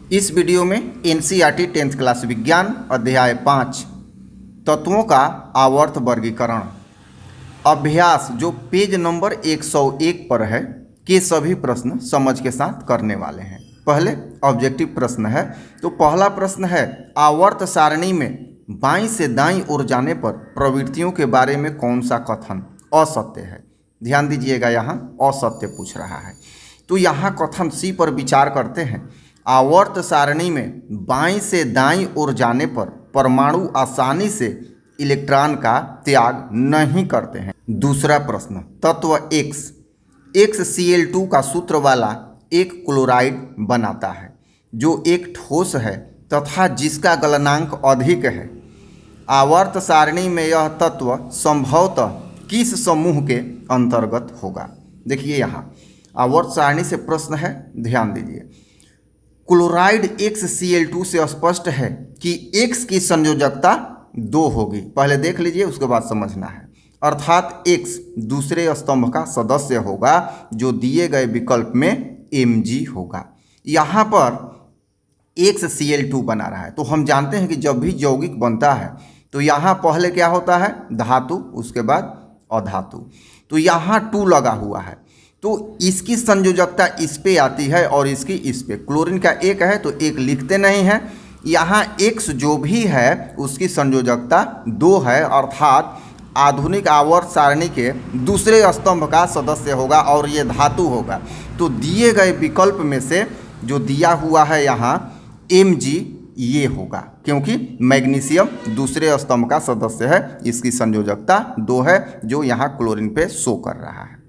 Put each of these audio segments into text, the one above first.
इस वीडियो में NCERT 10th class विज्ञान अध्याय 5 तत्वों का आवर्त वर्गीकरण अभ्यास जो पेज नंबर 101 पर है के सभी प्रश्न समझ के साथ करने वाले हैं। पहले ऑब्जेक्टिव प्रश्न है, तो पहला प्रश्न है आवर्त सारणी में बाईं से दाईं ओर जाने पर प्रवृत्तियों के बारे में कौन सा कथन असत्य है। ध्यान दीजिएगा, यहाँ असत्य पूछ रहा है। तो यहाँ कथन सी पर विचार करते हैं। आवर्त सारणी में बाईं से दाईं ओर जाने पर परमाणु आसानी से इलेक्ट्रॉन का त्याग नहीं करते हैं। दूसरा प्रश्न, तत्व XCl2 का सूत्र वाला एक क्लोराइड बनाता है जो एक ठोस है तथा जिसका गलनांक अधिक है। आवर्त सारणी में यह तत्व संभवतः किस समूह के अंतर्गत होगा। देखिए, यहाँ आवर्त सारणी से प्रश्न है, ध्यान दीजिए। क्लोराइड XCl2 से स्पष्ट है कि X की संयोजकता 2 होगी। पहले देख लीजिए, उसके बाद समझना है। अर्थात X दूसरे स्तंभ का सदस्य होगा जो दिए गए विकल्प में Mg होगा। यहाँ पर XCl2 बना रहा है, तो हम जानते हैं कि जब भी यौगिक बनता है तो यहाँ पहले क्या होता है, धातु, उसके बाद अधातु। तो यहाँ 2 लगा हुआ है, तो इसकी संयोजकता इस पे आती है और इसकी इस पे। क्लोरीन का 1 है तो 1 लिखते नहीं हैं। यहाँ X जो भी है उसकी संयोजकता 2 है, अर्थात आधुनिक आवर्त सारणी के दूसरे स्तंभ का सदस्य होगा और ये धातु होगा। तो दिए गए विकल्प में से जो दिया हुआ है यहाँ Mg ये होगा, क्योंकि मैग्नीशियम दूसरे स्तंभ का सदस्य है, इसकी संयोजकता 2 है जो यहाँ क्लोरीन पे शो कर रहा है।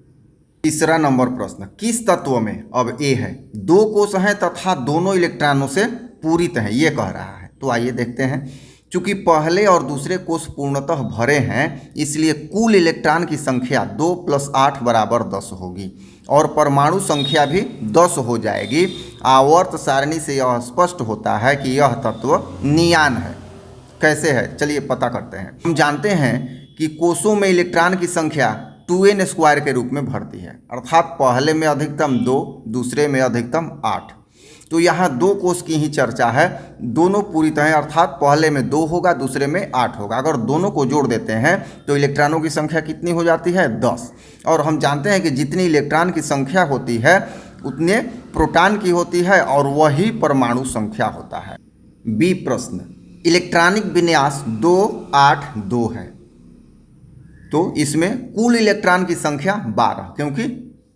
तीसरा नंबर प्रश्न, किस तत्व में, अब ए है, 2 कोष हैं तथा दोनों इलेक्ट्रॉनों से पूरित हैं, ये कह रहा है। तो आइए देखते हैं। चूंकि पहले और दूसरे कोष पूर्णतः भरे हैं, इसलिए कुल इलेक्ट्रॉन की संख्या 2 + 8 = 10 होगी और परमाणु संख्या भी 10 हो जाएगी। आवर्त सारणी से यह स्पष्ट होता है कि यह तत्व नियान है। कैसे है, चलिए पता करते हैं। हम जानते हैं कि कोषों में इलेक्ट्रॉन की संख्या 2n² के रूप में भरती है, अर्थात पहले में अधिकतम 2, दूसरे में अधिकतम 8। तो यहाँ 2 कोष की ही चर्चा है, दोनों पूरित हैं, अर्थात पहले में 2 होगा, दूसरे में 8 होगा। अगर दोनों को जोड़ देते हैं तो इलेक्ट्रॉनों की संख्या कितनी हो जाती है, 10। और हम जानते हैं कि जितनी इलेक्ट्रॉन की संख्या होती है उतने प्रोटॉन की होती है और वही परमाणु संख्या होता है। बी प्रश्न, इलेक्ट्रॉनिक विन्यास 2 8 2 है, तो इसमें कुल इलेक्ट्रॉन की संख्या 12, क्योंकि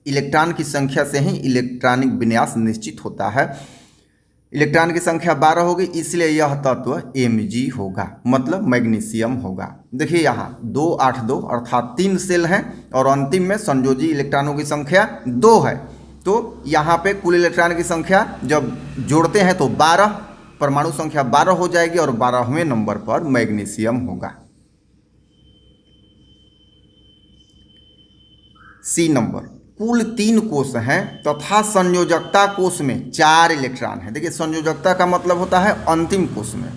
इलेक्ट्रॉन की संख्या से ही इलेक्ट्रॉनिक विन्यास निश्चित होता है। इलेक्ट्रॉन की संख्या 12 होगी, इसलिए यह तत्व Mg होगा, मतलब मैग्नीशियम होगा। देखिए यहाँ 2 8 2 अर्थात 3 सेल हैं और अंतिम में संयोजी इलेक्ट्रॉनों की संख्या 2 है। तो यहाँ पे कुल इलेक्ट्रॉन की संख्या जब जोड़ते हैं तो 12, परमाणु संख्या 12 हो जाएगी और 12वें नंबर पर मैग्नीशियम होगा। सी नंबर, कुल 3 कोष हैं तथा संयोजकता कोष में 4 इलेक्ट्रॉन हैं। देखिए, संयोजकता का मतलब होता है अंतिम कोष में।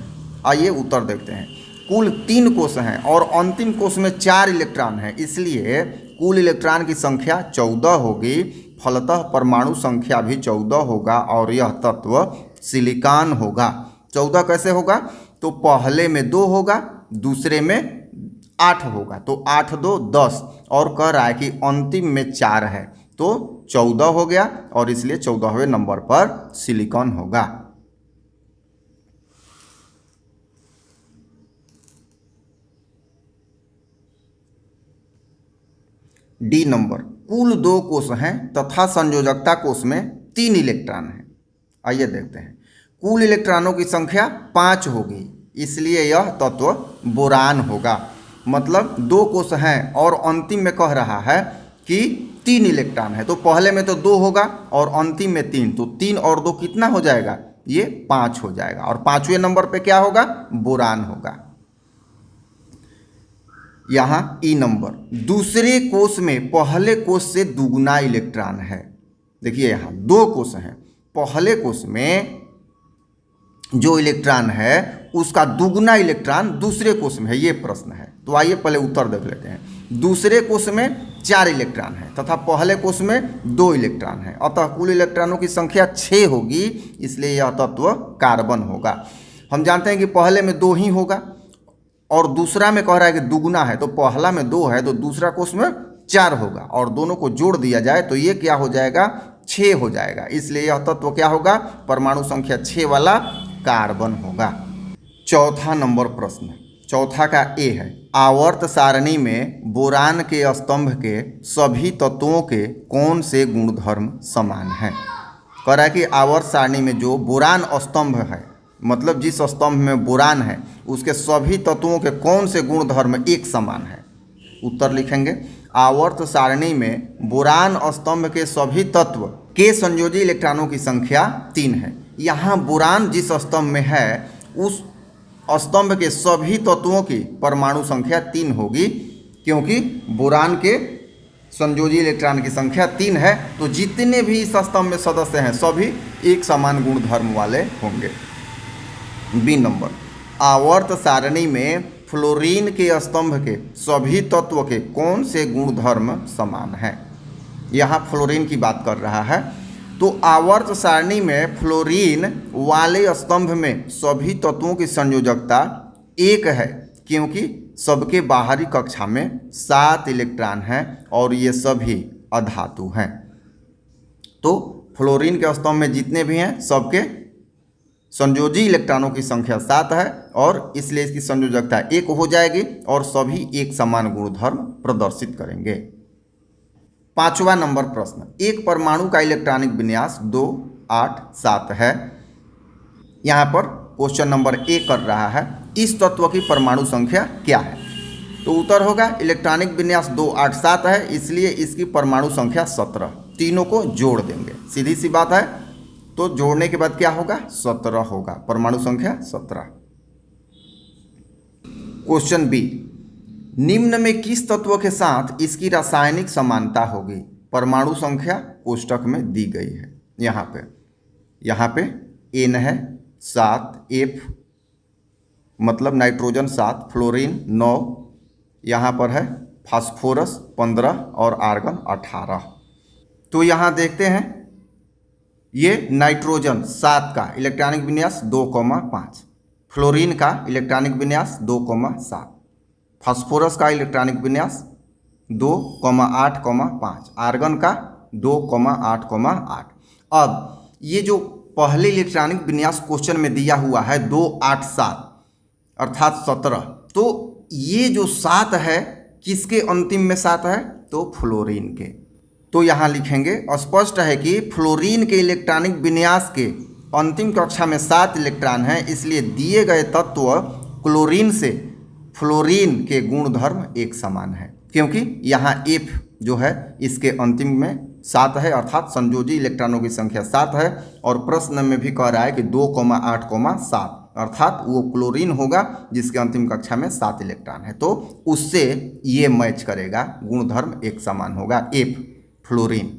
आइए उत्तर देखते हैं। कुल 3 कोष हैं और अंतिम कोष में 4 इलेक्ट्रॉन हैं, इसलिए कुल इलेक्ट्रॉन की संख्या 14 होगी। फलतः परमाणु संख्या भी 14 होगा और यह तत्व सिलिकॉन होगा। 14 कैसे होगा, तो पहले में 2 होगा, दूसरे में 8 होगा, तो 8 2 10, और कह रहा है कि अंतिम में 4 है, तो 14 हो गया और इसलिए 14वें नंबर पर सिलिकॉन होगा। डी नंबर, कुल 2 कोष हैं तथा संयोजकता कोष में 3 इलेक्ट्रॉन हैं। आइए देखते हैं। कुल इलेक्ट्रॉनों की संख्या 5 होगी, इसलिए यह तत्व बोरान होगा। मतलब 2 कोष हैं और अंतिम में कह रहा है कि 3 इलेक्ट्रॉन है, तो पहले में तो 2 होगा और अंतिम में 3, तो 3 और 2 कितना हो जाएगा, ये 5 हो जाएगा और 5वें नंबर पे क्या होगा, बोरान होगा। यहाँ ई नंबर, दूसरे कोष में पहले कोष से दुगुना इलेक्ट्रॉन है। देखिए यहाँ 2 कोष हैं, पहले कोष में जो इलेक्ट्रॉन है उसका दुगना इलेक्ट्रॉन दूसरे कोष में है, ये प्रश्न है। तो आइए पहले उत्तर देख लेते हैं। दूसरे कोष में 4 इलेक्ट्रॉन है तथा पहले कोष में 2 इलेक्ट्रॉन है, अतः कुल इलेक्ट्रॉनों की संख्या 6 होगी, इसलिए यह तत्व कार्बन होगा। हम जानते हैं कि पहले में 2 ही होगा और दूसरा में कह रहा है कि दुगुना है, तो पहला में 2 है तो दूसरा कोष में 4 होगा और दोनों को जोड़ दिया जाए तो ये क्या हो जाएगा, 6 हो जाएगा। इसलिए यह तत्व क्या होगा, परमाणु संख्या 6 वाला कार्बन होगा। चौथा नंबर प्रश्न, चौथा का ए है, आवर्त सारणी में बोरान के स्तंभ के सभी तत्वों के कौन से गुणधर्म समान हैं। कह रहा है कि आवर्त सारणी में जो बोरान स्तंभ है, मतलब जिस स्तंभ में बोरान है, उसके सभी तत्वों के कौन से गुणधर्म एक समान है। उत्तर लिखेंगे, आवर्त सारणी में बोरान स्तंभ के सभी तत्व के संयोजी इलेक्ट्रॉनों की संख्या 3 है। यहाँ बोरान जिस स्तंभ में है उस स्तंभ के सभी तत्वों की परमाणु संख्या 3 होगी, क्योंकि बोरान के संयोजी इलेक्ट्रॉन की संख्या 3 है, तो जितने भी इस स्तंभ में सदस्य हैं सभी एक समान गुणधर्म वाले होंगे। बी नंबर, आवर्त सारणी में फ्लोरीन के स्तंभ के सभी तत्व के कौन से गुणधर्म समान हैं। यहाँ फ्लोरीन की बात कर रहा है, तो आवर्त सारणी में फ्लोरीन वाले स्तंभ में सभी तत्वों की संयोजकता 1 है, क्योंकि सबके बाहरी कक्षा में 7 इलेक्ट्रॉन हैं और ये सभी अधातु हैं। तो फ्लोरीन के स्तंभ में जितने भी हैं सबके संयोजी इलेक्ट्रॉनों की संख्या 7 है और इसलिए इसकी संयोजकता 1 हो जाएगी और सभी एक समान गुणधर्म प्रदर्शित करेंगे। पांचवा नंबर प्रश्न, एक परमाणु का इलेक्ट्रॉनिक विन्यास 2, 8, 7 है। यहाँ पर क्वेश्चन नंबर ए कर रहा है, इस तत्व की परमाणु संख्या क्या है। तो उत्तर होगा इलेक्ट्रॉनिक विन्यास 2, 8, 7 है, इसलिए इसकी परमाणु संख्या 17। तीनों को जोड़ देंगे, सीधी सी बात है। तो जोड़ने के बाद क्या होगा, 17 होगा, परमाणु संख्या 17। क्वेश्चन बी, निम्न में किस तत्व के साथ इसकी रासायनिक समानता होगी। परमाणु संख्या कोष्टक में दी गई है। यहाँ पे N है 7, F मतलब नाइट्रोजन 7, फ्लोरीन 9, यहाँ पर है फास्फोरस 15 और आर्गन 18। तो यहाँ देखते हैं, ये नाइट्रोजन 7 का इलेक्ट्रॉनिक विन्यास 2,5, फ्लोरीन का इलेक्ट्रॉनिक विन्यास 2,7, फास्फोरस का इलेक्ट्रॉनिक विन्यास 2,8,5, आर्गन का 2,8,8। अब ये जो पहले इलेक्ट्रॉनिक विन्यास क्वेश्चन में दिया हुआ है 2, 8, 7 अर्थात 17, तो ये जो 7 है किसके अंतिम में 7 है, तो फ्लोरीन के। तो यहाँ लिखेंगे, स्पष्ट है कि फ्लोरीन के इलेक्ट्रॉनिक विन्यास के अंतिम कक्षा में 7 इलेक्ट्रॉन हैं, इसलिए दिए गए तत्व क्लोरीन से फ्लोरीन के गुणधर्म एक समान है, क्योंकि यहाँ F जो है इसके अंतिम में 7 है, अर्थात संयोजी इलेक्ट्रॉनों की संख्या 7 है। और प्रश्न में भी कह रहा है कि 2,8,7 अर्थात वो क्लोरीन होगा जिसके अंतिम कक्षा में 7 इलेक्ट्रॉन है, तो उससे ये मैच करेगा, गुणधर्म एक समान होगा, F फ्लोरीन।